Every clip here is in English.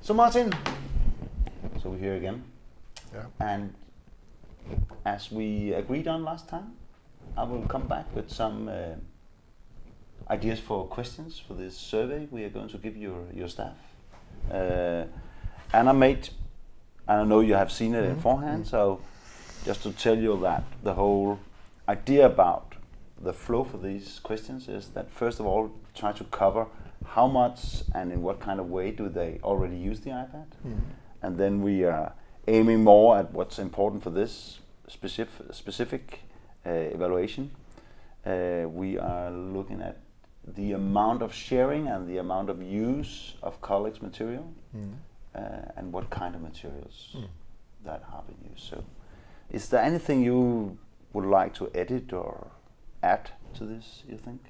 So Martin, so we're here again. Yeah. And as we agreed on last time, I will come back with some ideas for questions for this survey we are going to give your staff. And I know you have seen it beforehand, so just to tell you that the whole idea about the flow for these questions is that first of all, try to cover how much and in what kind of way do they already use the iPad. And then we are aiming more at what's important for this specific evaluation. We are looking at the amount of sharing and the amount of use of colleagues' material and what kind of materials that have been used. So is there anything you would like to edit or add to this, you think?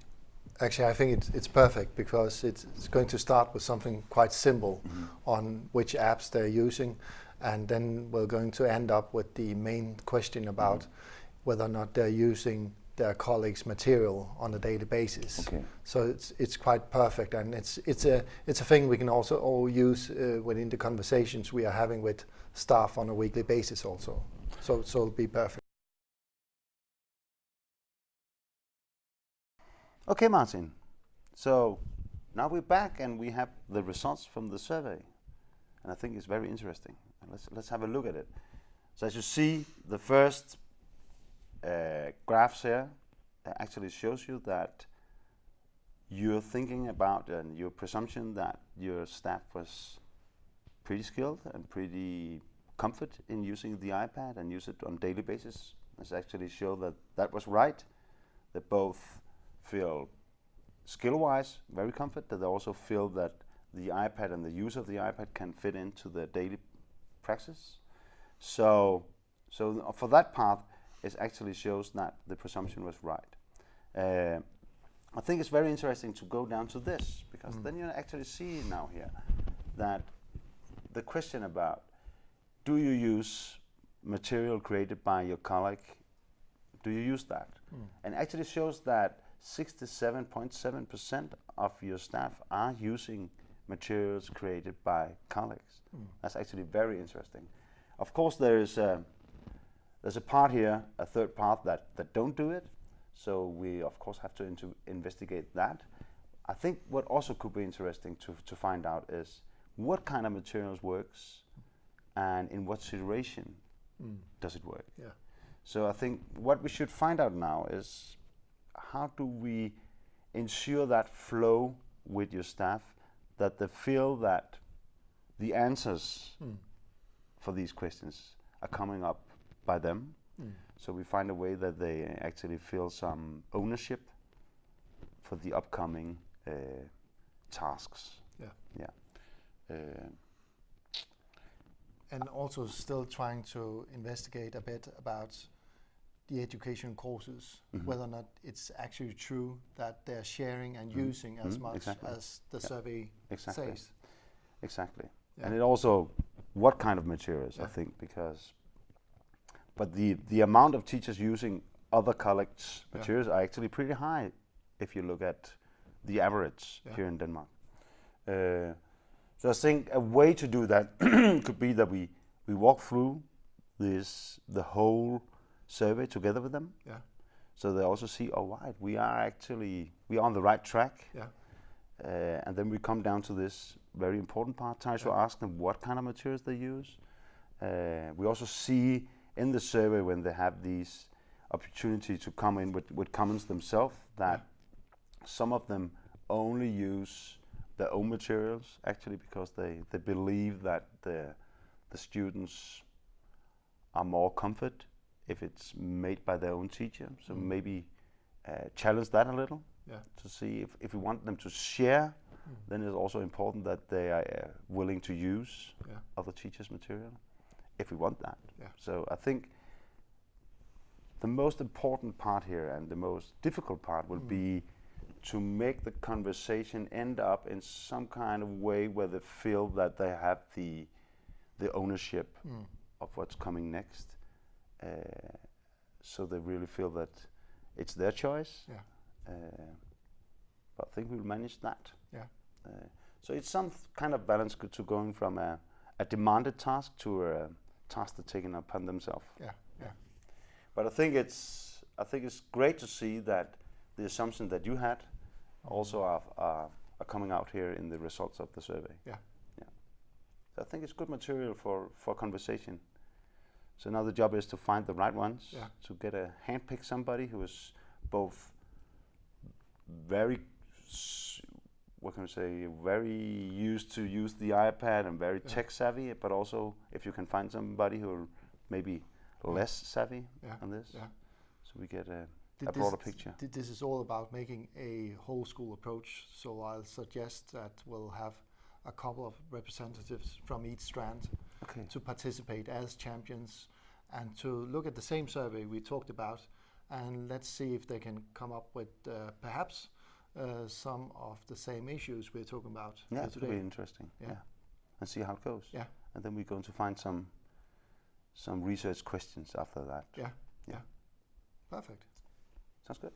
Actually, I think it's perfect because it's going to start with something quite simple on which apps they're using, and then we're going to end up with the main question about whether or not they're using their colleagues' material on a daily basis. Okay. So it's quite perfect, and it's a thing we can also all use within the conversations we are having with staff on a weekly basis also. So it'll be perfect. Okay, Martin. So now we're back and we have the results from the survey, and I think it's very interesting. Let's have a look at it. So as you see, the first graphs here actually shows you that you're thinking about and your presumption that your staff was pretty skilled and pretty comfort in using the iPad and use it on a daily basis. Let's actually show that that was right. That both feel skill-wise very comfort, that they also feel that the iPad and the use of the iPad can fit into their daily practice. So for that part, it actually shows that the presumption was right. I think it's very interesting to go down to this, because then you actually see now here that the question about do you use material created by your colleague, do you use that? And actually shows that 67.7% of your staff are using materials created by colleagues. That's actually very interesting. Of course, there's a part here, a third part that don't do it. So we of course have to investigate that. I think what also could be interesting to find out is what kind of materials works and in what situation does it work. Yeah. So I think what we should find out now is how do we ensure that flow with your staff, that they feel that the answers for these questions are coming up by them. So we find a way that they actually feel some ownership for the upcoming tasks. Yeah. Yeah. And also still trying to investigate a bit about the education courses, whether or not it's actually true that they're sharing and using as much as the survey says. Exactly. Yeah. And it also, what kind of materials, I think, but the amount of teachers using other colleagues' materials are actually pretty high if you look at the average here in Denmark. So I think a way to do that could be that we walk through the whole survey together with them. Yeah. So they also see, oh right, we are on the right track. Yeah. And then we come down to this very important part, try to ask them what kind of materials they use. We also see in the survey when they have these opportunity to come in with comments themselves that some of them only use their own materials actually because they believe that the students are more comfort if it's made by their own teacher. So maybe challenge that a little to see if we want them to share, then it's also important that they are willing to use other teachers' material if we want that. Yeah. So I think the most important part here and the most difficult part will be to make the conversation end up in some kind of way where they feel that they have the ownership of what's coming next. So they really feel that it's their choice. Yeah. But I think we'll manage that. Yeah. So it's some kind of balance to going from a demanded task to a task they're taking upon themselves. Yeah, yeah. But I think it's great to see that the assumptions that you had also are coming out here in the results of the survey. Yeah. Yeah. So I think it's good material for conversation. So now the job is to find the right ones, Yeah. to get a handpick somebody who is both very, what can we say, very used to use the iPad and very tech savvy, but also if you can find somebody who are maybe less savvy on this, so we get a broader picture. This is all about making a whole school approach. So I'll suggest that we'll have a couple of representatives from each strand to participate as champions and to look at the same survey we talked about, and let's see if they can come up with perhaps some of the same issues we're talking about Yeah, here it today. could be interesting. Yeah, and see how it goes. Yeah, and then we're going to find some research questions after that. yeah. Perfect. Sounds good.